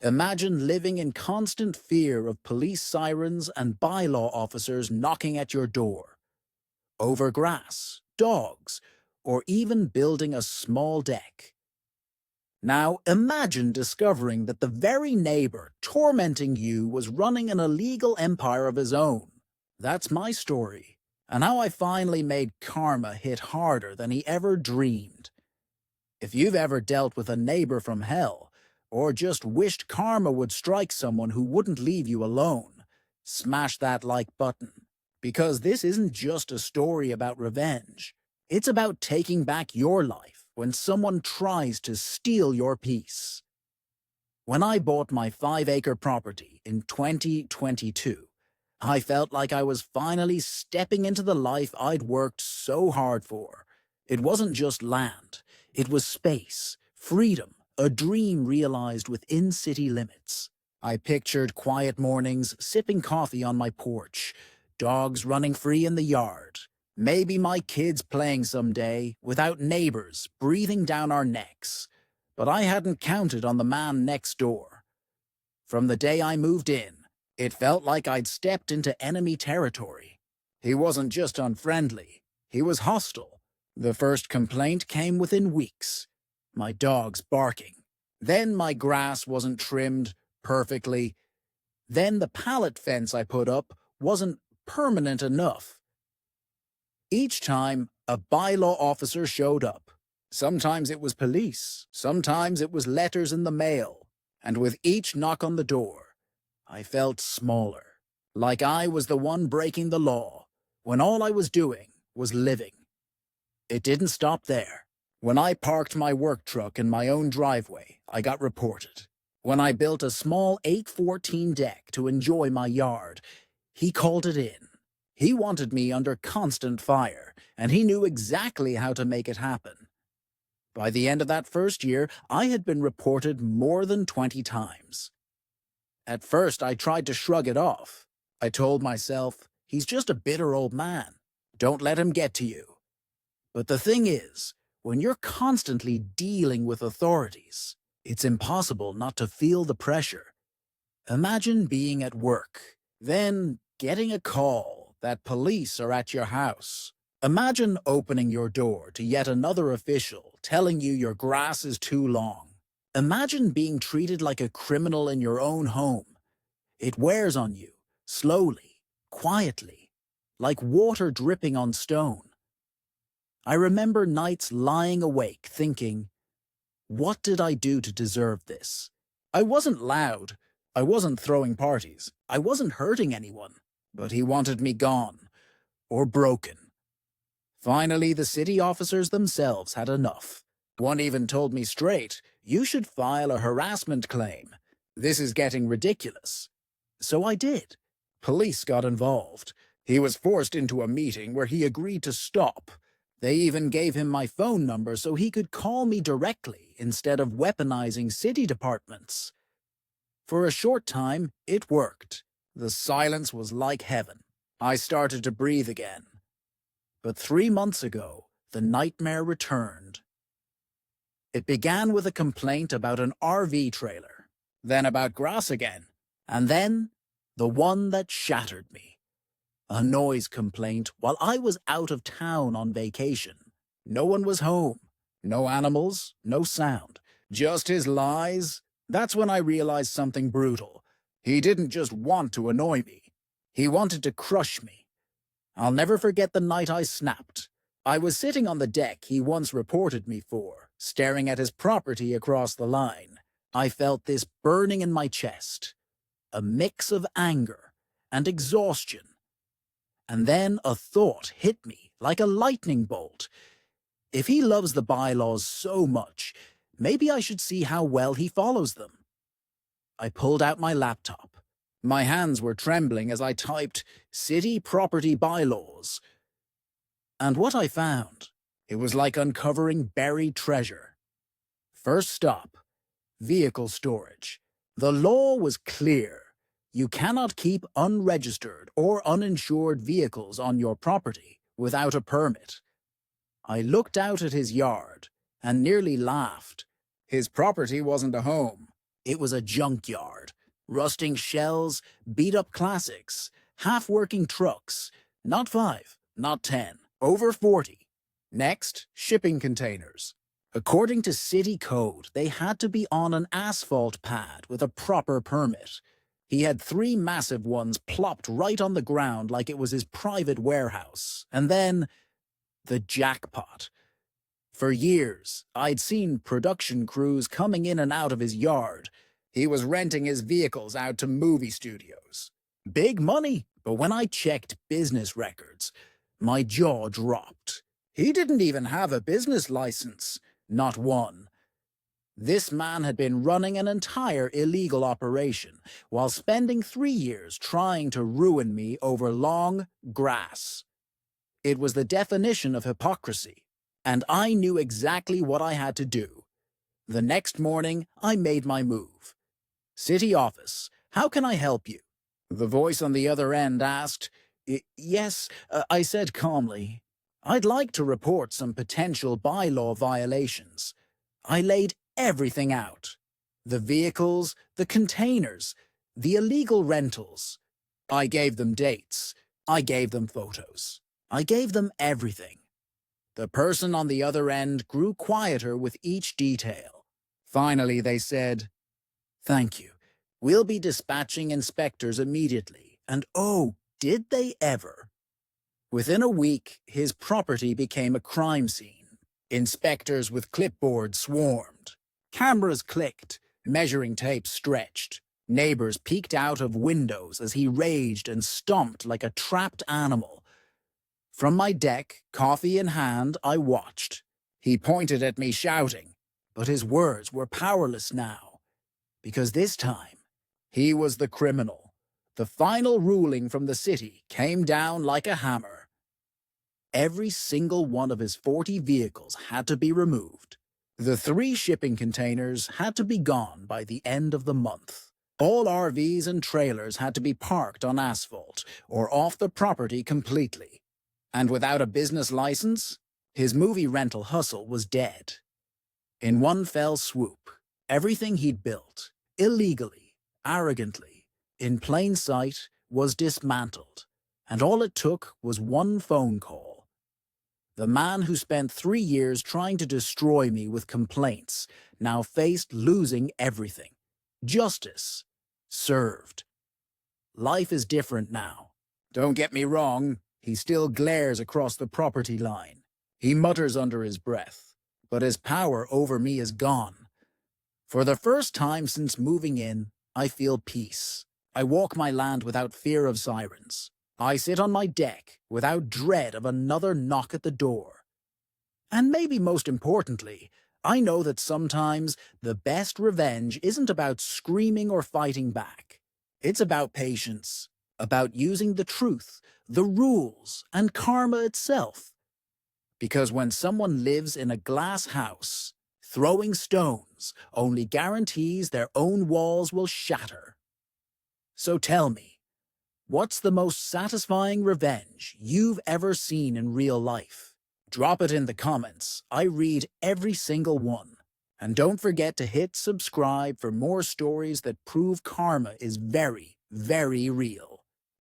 Imagine living in constant fear of police sirens and bylaw officers knocking at your door, over grass, dogs, or even building a small deck. Now imagine discovering that the very neighbor tormenting you was running an illegal empire of his own. That's my story, and how I finally made karma hit harder than he ever dreamed. If you've ever dealt with a neighbor from hell, or just wished karma would strike someone who wouldn't leave you alone, smash that like button. Because this isn't just a story about revenge. It's about taking back your life when someone tries to steal your peace. When I bought my 5-acre property in 2022, I felt like I was finally stepping into the life I'd worked so hard for. It wasn't just land. It was space, freedom, a dream realized within city limits. I pictured quiet mornings, sipping coffee on my porch, dogs running free in the yard, maybe my kids playing someday, without neighbors breathing down our necks. But I hadn't counted on the man next door. From the day I moved in, it felt like I'd stepped into enemy territory. He wasn't just unfriendly, he was hostile. The first complaint came within weeks. My dogs barking. Then my grass wasn't trimmed perfectly. Then the pallet fence I put up wasn't permanent enough. Each time, a bylaw officer showed up. Sometimes it was police, sometimes it was letters in the mail. And with each knock on the door, I felt smaller, like I was the one breaking the law, when all I was doing was living. It didn't stop there. When I parked my work truck in my own driveway, I got reported. When I built a small 814 deck to enjoy my yard, he called it in. He wanted me under constant fire, and he knew exactly how to make it happen. By the end of that first year, I had been reported more than 20 times. At first, I tried to shrug it off. I told myself, he's just a bitter old man. Don't let him get to you. But the thing is, when you're constantly dealing with authorities, it's impossible not to feel the pressure. Imagine being at work, then getting a call that police are at your house. Imagine opening your door to yet another official telling you your grass is too long. Imagine being treated like a criminal in your own home. It wears on you, slowly, quietly, like water dripping on stone. I remember nights lying awake thinking, what did I do to deserve this? I wasn't loud. I wasn't throwing parties. I wasn't hurting anyone. But he wanted me gone, or broken. Finally, the city officers themselves had enough. One even told me straight, you should file a harassment claim. This is getting ridiculous. So I did. Police got involved. He was forced into a meeting where he agreed to stop. They even gave him my phone number so he could call me directly instead of weaponizing city departments. For a short time, it worked. The silence was like heaven. I started to breathe again. But 3 months ago, the nightmare returned. It began with a complaint about an RV trailer, then about grass again, and then the one that shattered me. A noise complaint while I was out of town on vacation. No one was home. No animals, no sound. Just his lies. That's when I realized something brutal. He didn't just want to annoy me. He wanted to crush me. I'll never forget the night I snapped. I was sitting on the deck he once reported me for, staring at his property across the line. I felt this burning in my chest. A mix of anger and exhaustion. And then a thought hit me like a lightning bolt. If he loves the bylaws so much, maybe I should see how well he follows them. I pulled out my laptop. My hands were trembling as I typed city property bylaws. And what I found, it was like uncovering buried treasure. First stop, vehicle storage. The law was clear. You cannot keep unregistered or uninsured vehicles on your property without a permit. I looked out at his yard and nearly laughed. His property wasn't a home. It was a junkyard. Rusting shells, beat-up classics, half-working trucks. Not 5, not 10, over 40. Next, shipping containers. According to city code, they had to be on an asphalt pad with a proper permit. He had 3 massive ones plopped right on the ground like it was his private warehouse. And then, the jackpot. For years, I'd seen production crews coming in and out of his yard. He was renting his vehicles out to movie studios. Big money, but when I checked business records, my jaw dropped. He didn't even have a business license. Not one. This man had been running an entire illegal operation while spending 3 years trying to ruin me over long grass. It was the definition of hypocrisy, and I knew exactly what I had to do. The next morning, I made my move. "City office, how can I help you?" The voice on the other end asked. Yes, I said calmly. "I'd like to report some potential bylaw violations." I laid everything out. The vehicles, the containers, the illegal rentals. I gave them dates. I gave them photos. I gave them everything. The person on the other end grew quieter with each detail. Finally, they said, "Thank you. We'll be dispatching inspectors immediately." And oh, did they ever? Within a week, his property became a crime scene. Inspectors with clipboards swarmed. Cameras clicked. Measuring tape stretched. Neighbors peeked out of windows as he raged and stomped like a trapped animal. From my deck, coffee in hand, I watched. He pointed at me shouting, but his words were powerless now. Because this time, he was the criminal. The final ruling from the city came down like a hammer. Every single one of his 40 vehicles had to be removed. The 3 shipping containers had to be gone by the end of the month. All RVs and trailers had to be parked on asphalt or off the property completely. And without a business license, his movie rental hustle was dead. In one fell swoop, everything he'd built, illegally, arrogantly, in plain sight, was dismantled, and all it took was one phone call. The man who spent 3 years trying to destroy me with complaints now faced losing everything. Justice served. Life is different now. Don't get me wrong, he still glares across the property line. He mutters under his breath, but his power over me is gone. For the first time since moving in, I feel peace. I walk my land without fear of sirens. I sit on my deck without dread of another knock at the door. And maybe most importantly, I know that sometimes the best revenge isn't about screaming or fighting back. It's about patience, about using the truth, the rules, and karma itself. Because when someone lives in a glass house, throwing stones only guarantees their own walls will shatter. So tell me, what's the most satisfying revenge you've ever seen in real life? Drop it in the comments. I read every single one. And don't forget to hit subscribe for more stories that prove karma is very, very real.